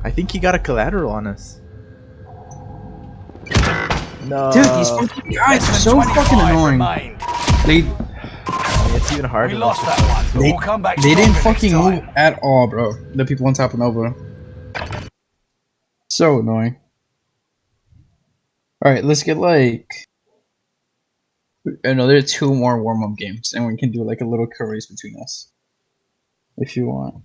I think he got a collateral on us. No. Dude, these fucking guys are so fucking annoying. It's even harder. We lost that one, but we'll come back. They didn't fucking move at all, bro. The people on top of Nova. So annoying. Alright, let's get like another 2 more warm-up games, and we can do like a little kill race between us. If you want.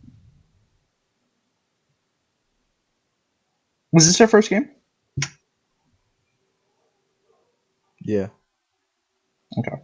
Was this our first game? Yeah. Okay.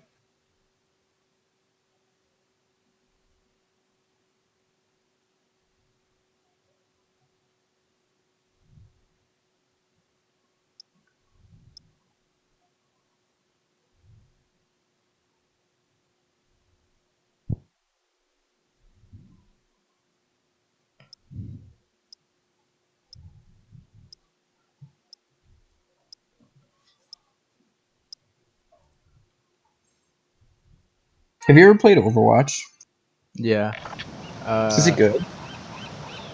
Have you ever played Overwatch? Yeah. Is it good?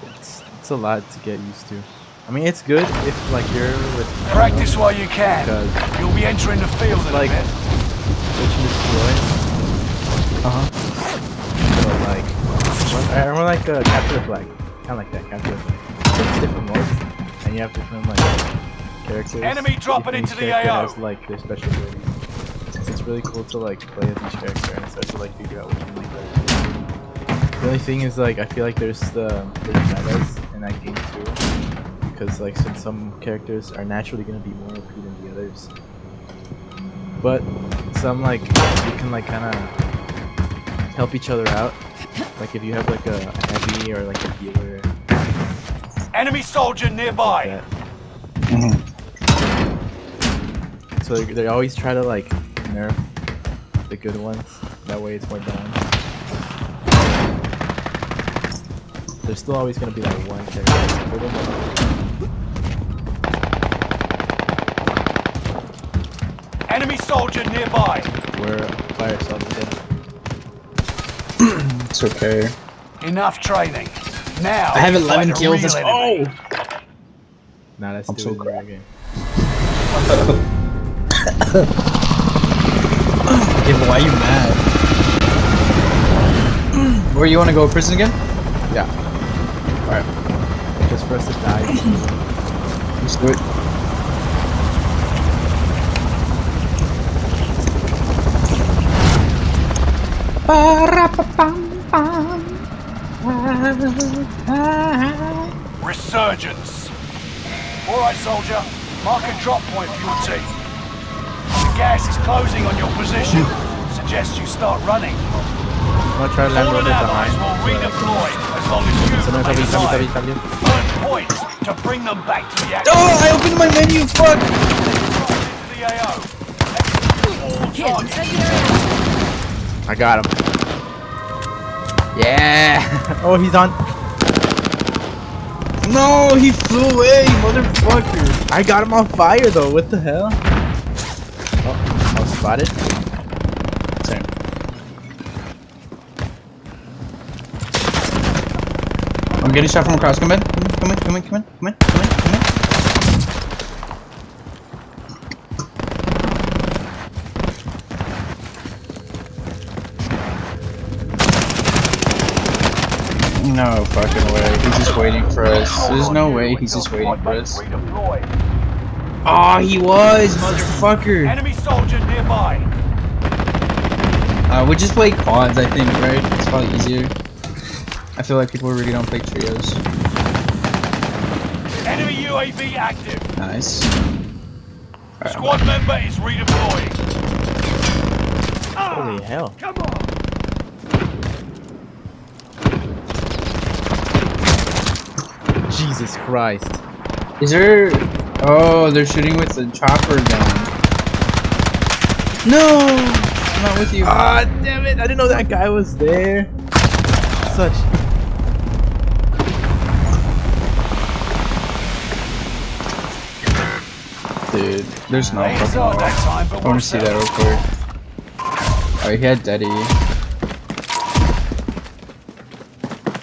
It's a lot to get used to. I mean, it's good if like you're with practice while you can. You'll be entering the field in like a bit. search and destroy. So like, I remember like capture the flag, kind of like that, capture the flag. It's different modes, and you have different like characters. Enemy dropping into the AO. Has, like their special abilities. It's really cool to like play as each character and start to like figure out which one you play. The only thing is like I feel like there's metas in that game too, because like since some characters are naturally gonna be more OP than the others, but some like you can like kind of help each other out. Like if you have like a heavy or like a healer. Enemy soldier nearby. Like so they always try to like nerf the good ones. That way it's more balanced. There's still always gonna be that one character that's a little more. Enemy soldier nearby. We're by ourselves again. It's okay. Enough training. Now I have 11 kills. Oh! Nah, that's I'm still so in the real game. Yeah, but why are you mad? Where you want to go? Prison again? Yeah. Alright. Just for us to die. Let's do it. Resurgence. Alright, soldier. Mark a drop point for your team. The gas is closing on your position. Suggest you start running. I'm gonna try to land a little bit behind. Will redeploy as long as you También. earn points to bring them back to the action. Oh, I opened my menu. Fuck. Into the AO. I got him. Yeah. Oh, he's on. No, he flew away, motherfucker. I got him on fire though. What the hell? Oh, I was spotted. Same. I'm getting shot from across. Come in. Come in. No fucking way. He's just waiting for us. There's no way he's just waiting for us. Oh, he was, motherfucker. Enemy soldier nearby. We just play quads, I think, right? It's probably easier. I feel like people really don't play trios. Enemy UAV active. Nice. Right, Squad member is redeploying. Holy hell. Come on. Jesus Christ. is there... Oh, they're shooting with the chopper gun. No! I'm not with you. Ah, damn it. I didn't know that guy was there. Such... Dude, there's no It's fucking not way. that time, but I want to see that real quick. Alright, he had Daddy.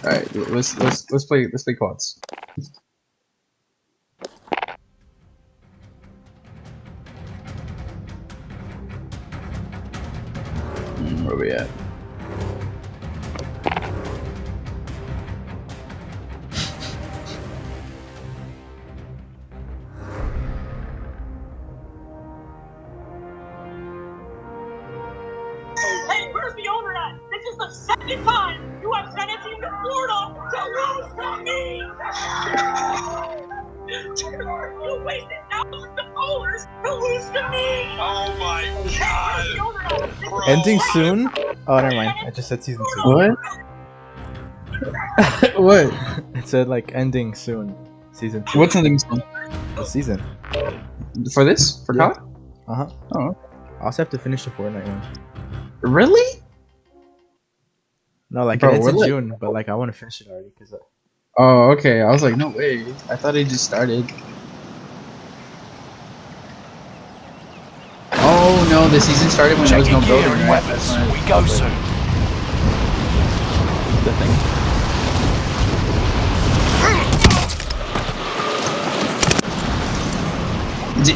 Alright, let's play quads. we at? Hey, where's the owner at? This is the second time you have sent it to Florida to lose from me! You wasted thousands of dollars to lose to me! Oh my god! Hey, where's the owner at? This is the Ending second soon? Oh, never mind. I just said season 2. What? What? It said like ending soon. Season 2. What's in the The season. for this? For Yeah. COD? Uh-huh. Oh, I also have to finish the Fortnite one. really? No, like Bro, it's in we're like- June, but like I want to finish it already because Oh, okay. I was like, no way. I thought it just started. Oh no, the season started when there Check was your no gear building, and right? weapons. That's when We go soon. the thing.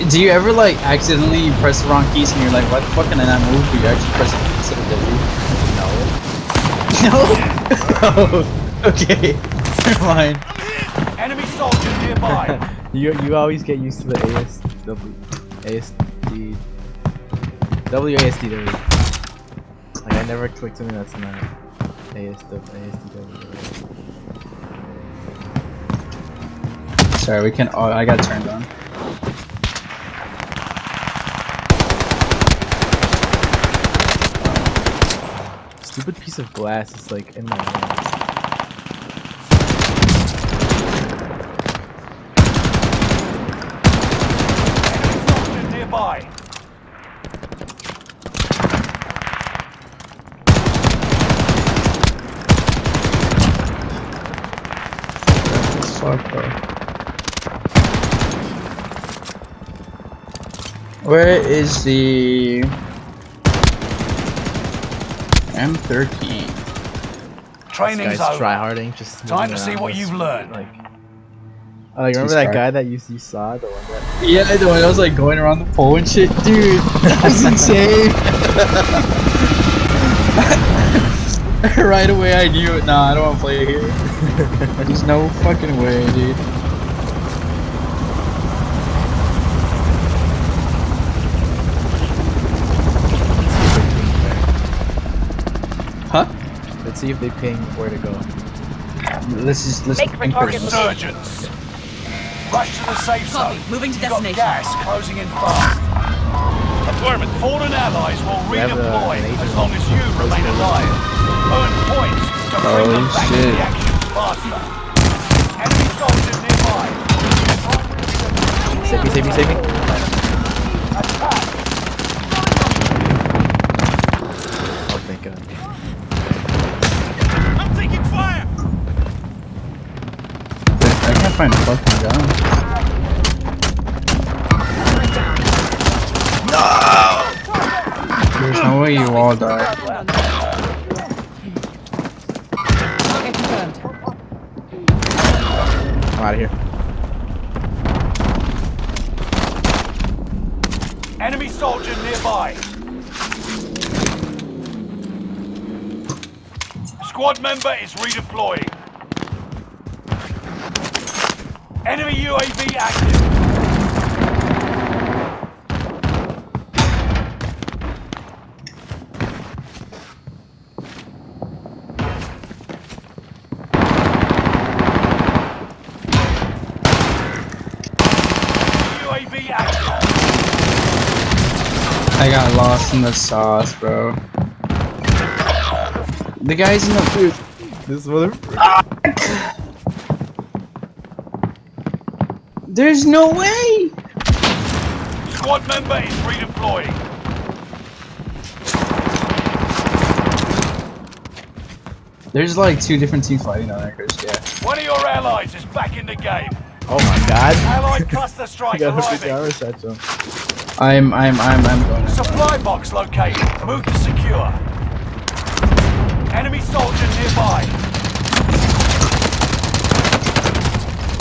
Do you ever like accidentally press the wrong keys and you're like, why the fuck can I not move? But you actually press the key instead of W? No. No. Okay. Never mind. Enemy soldier nearby. you always get used to the ASD WASDW. Like I never click something that's not ASDW. Sorry, we can. Oh, I got turned on. Stupid piece of glass is like in my way. Soldier nearby. Fuck, bro. Where is the M13? Training's This guy's over. tryharding, just Time moving to see around what this you've street, learned. Like remember that guy that you saw, the one that Yeah, the one that was like going around the pole and shit, dude. That was insane. Right away, I knew it. Nah, I don't want to play here. There's no fucking way, dude. Huh? Let's see if they ping where to go. Let's Make for think target. this. Resurgence. Rush to the safe zone. Copy. Moving to You've got destination. gas closing in fast. Affirmative. Fallen allies will We have, redeploy an agent as long as you on- remain alive. Earn points to bring them back to shit. the actions faster. Enemy soldiers nearby. Save me, save me, save me. Attack. Oh thank god. I'm taking fire. I can't find a fucking gun. There's no way you all die. Okay, confirmed. I'm out of here. Enemy soldier nearby. Squad member is redeploying. Enemy UAV active. UAV active. I got lost in the sauce, bro. The guy's in the food. This mother There's no way! Squad member is redeploying. There's like two different teams fighting on there, Chris. Yeah. One of your allies is back in the game. Oh my god. Allied cluster I strike got a big arriving. arrow set to him. I'm going. Supply box located. Move to secure. Enemy soldier nearby.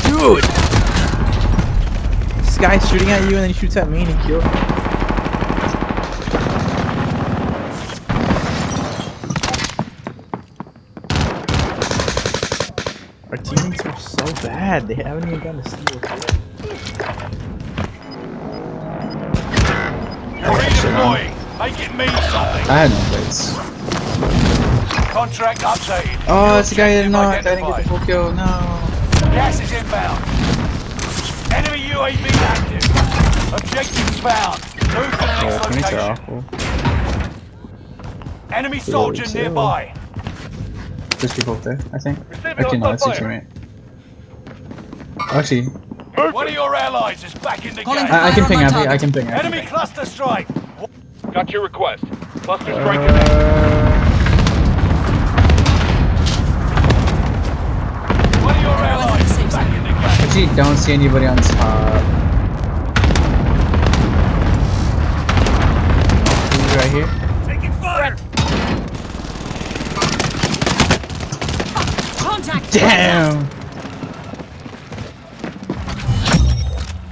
Dude! This guy's shooting at you and then he shoots at me and he kills me. Our teammates are so bad. They haven't even done a steal. You're redeploying. Make it mean something. I had no place. Contract updated. Oh, it's the guy Objective that knocked. I didn't get the identified. full kill. No. Gas is inbound. Enemy UAV active. Objectives found. Move to the Yeah, next teammates are location. awful. Enemy soldier too. nearby. There's people up there, I think. Actually, no, that's a teammate. Actually, One of your allies is back in the Calling game. I can ping Fire on Abby. I target. can ping Abby. Enemy cluster strike. Got your request. Cluster strike command. One of your allies is back in the game. Actually, don't see anybody on top. He's right here. Taking fire. Contact! Damn!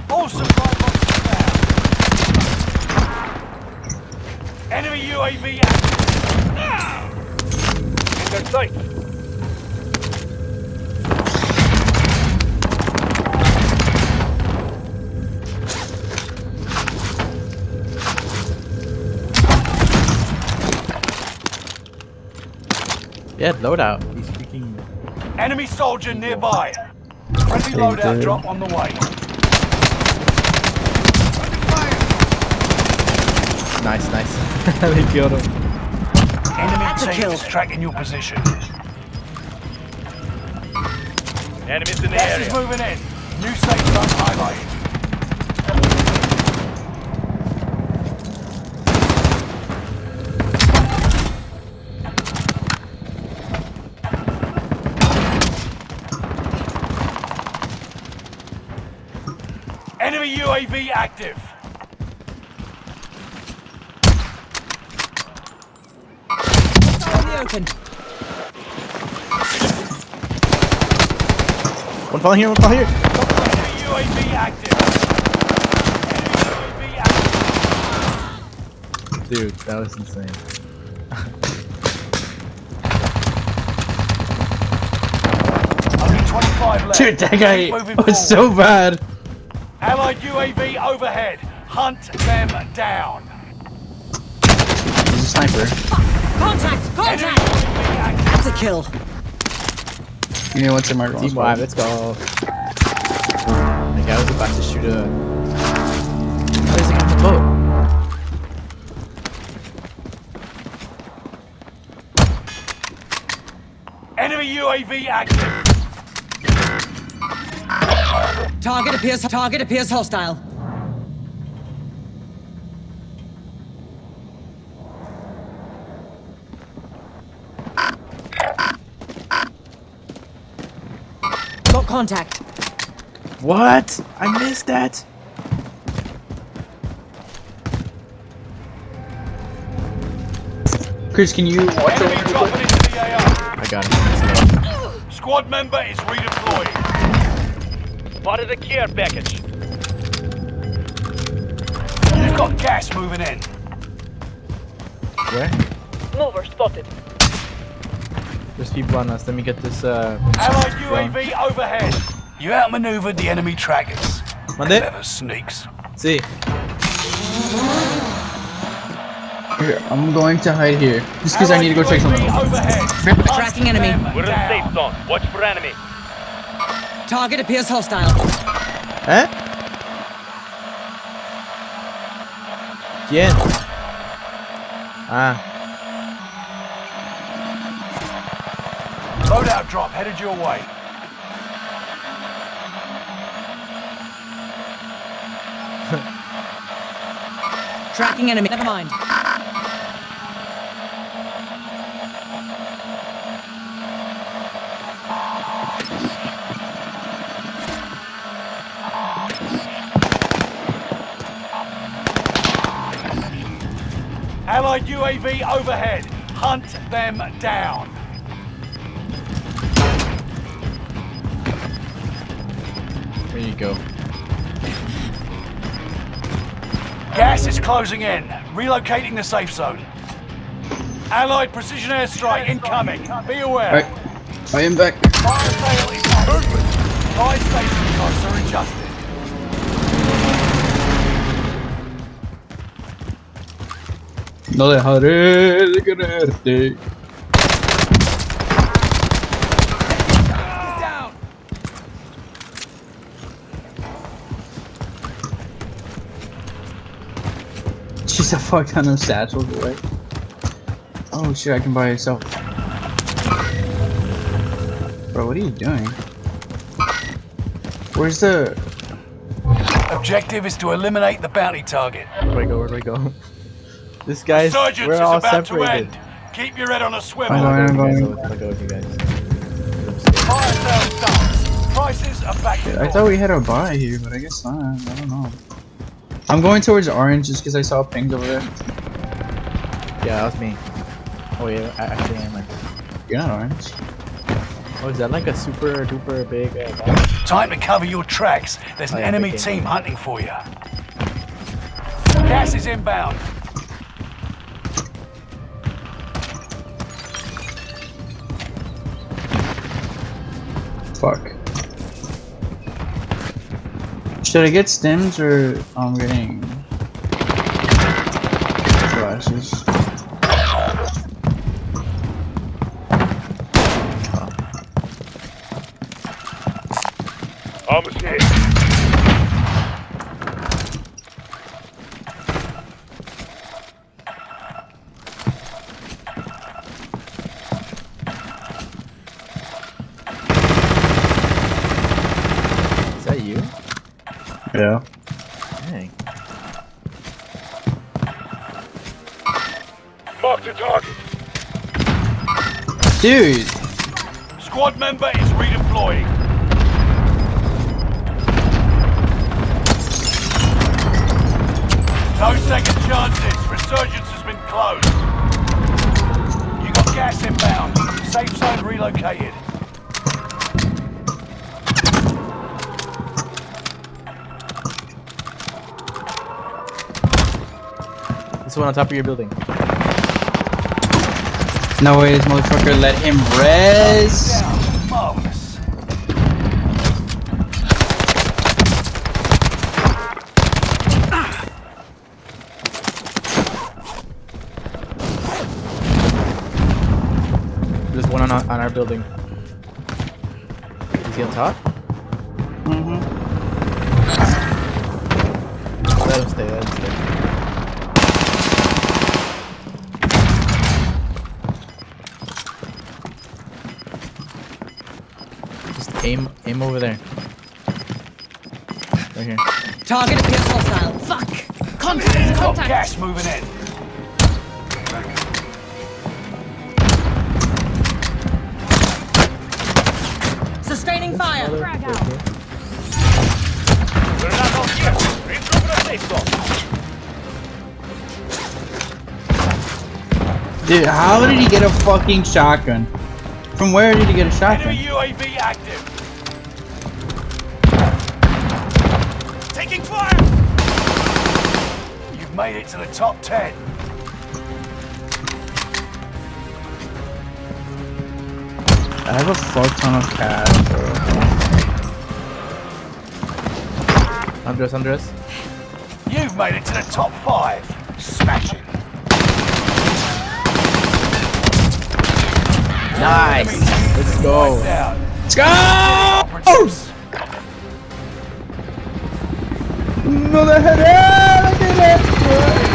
All supply boxes down. Enemy UAV active. In their sight. Yeah, loadout. He's freaking. Enemy soldier nearby. Friendly loadout good. drop on the way. Nice, nice. They killed him. Enemy That's a team kill. is tracking your position. Enemies in the Gas area. is moving in. New safe zone highlighted. Enemy UAV active. In the open. One fall here, one fall here. Enemy UAV active. Enemy UAV active. Dude, that was insane. Only 25 left. Dude, that guy Keep moving was forward. so bad. Allied UAV overhead. Hunt them down. He's a sniper. Contact! Enemy Contact! UAV active. That's a kill. You know what's in my wrong Team spot? wide, let's go. The guy was about to shoot a. Where's the guy on the boat? Enemy UAV active. Target appears hostile. Got contact. What? I missed that. Chris, can you watch Enemy over? dropping into the AR. I got him. Let's go. Squad member is redeploying. Spotted a care package. You've got gas moving in. Where? Mover spotted. There's people on us. Let me get this. Allied UAV overhead. You outmaneuvered the enemy trackers. Monday? Clever sneaks. See. Here, I'm going to hide here. Just because I need to go check something. UAV overhead. Tracking enemy. Hunt We're in them the safe down. zone. Watch for enemy. Target appears hostile. Hein? ¿Quién? Ah. Loadout drop headed your way. Tracking enemy. Never mind. Allied UAV overhead. Hunt them down. There you go. Gas is closing in. Relocating the safe zone. Allied precision airstrike incoming. Be aware. Alright, I am back. Fire sale is Movement. Fire station costs are adjusted. No dejaré de quererte. Down. She's a fuck ton of satchels away. Oh shit, I can buy yourself. Bro, what are you doing? Where's the... Objective is to eliminate the bounty target. Where do I go? Where do I go? This guy's. Resurgence We're is all about separated. to end. Keep your head on a swivel. I'm I'll going. go with you guys. Fire sales done. Prices are back to I thought we had a buy here, but I guess not. I don't know. I'm going towards orange just because I saw pings over there. Yeah, that was me. Oh yeah, I actually am. You're not orange. Oh, is that like a super duper big bomb? Time to cover your tracks. There's an yeah, enemy big team game. hunting for you. Gas is inbound. Fuck. Should I get stims or I'm getting flashes? Almost hit. Is that you? Yeah. Dang. Mark the target. Dude! Squad member is redeploying. No second chances. Resurgence has been closed. You got gas inbound. Safe zone relocated. This one on top of your building. No way, this motherfucker let him res. Down. Marvelous. There's one on our building. Is he on top? Mm-hmm. Let him stay, let him stay. Just aim over there. Right here. Target appears hostile. Fuck! Contact! Got Contact! gas moving in. Sustaining fire! We're not out here. Regroup the safe zone. Dude, how did he get a fucking shotgun? From where did he get a shotgun? Enemy UAV active. Taking fire. You've made it to the top 10. I have a fuck ton of cash, bro. Under us. You've made it to the top 5. Smashing. Nice! Let's go! Down. Let's go! Operatives. No dejaré de quererte.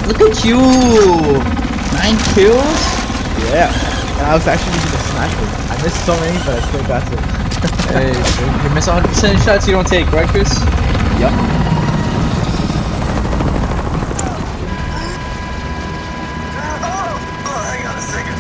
Look at you! 9 kills? Yeah! And I was actually using the sniper. I missed so many, but I still got it. Hey, you miss 100% shots you don't take, right, Chris? Yup. Hang on a second.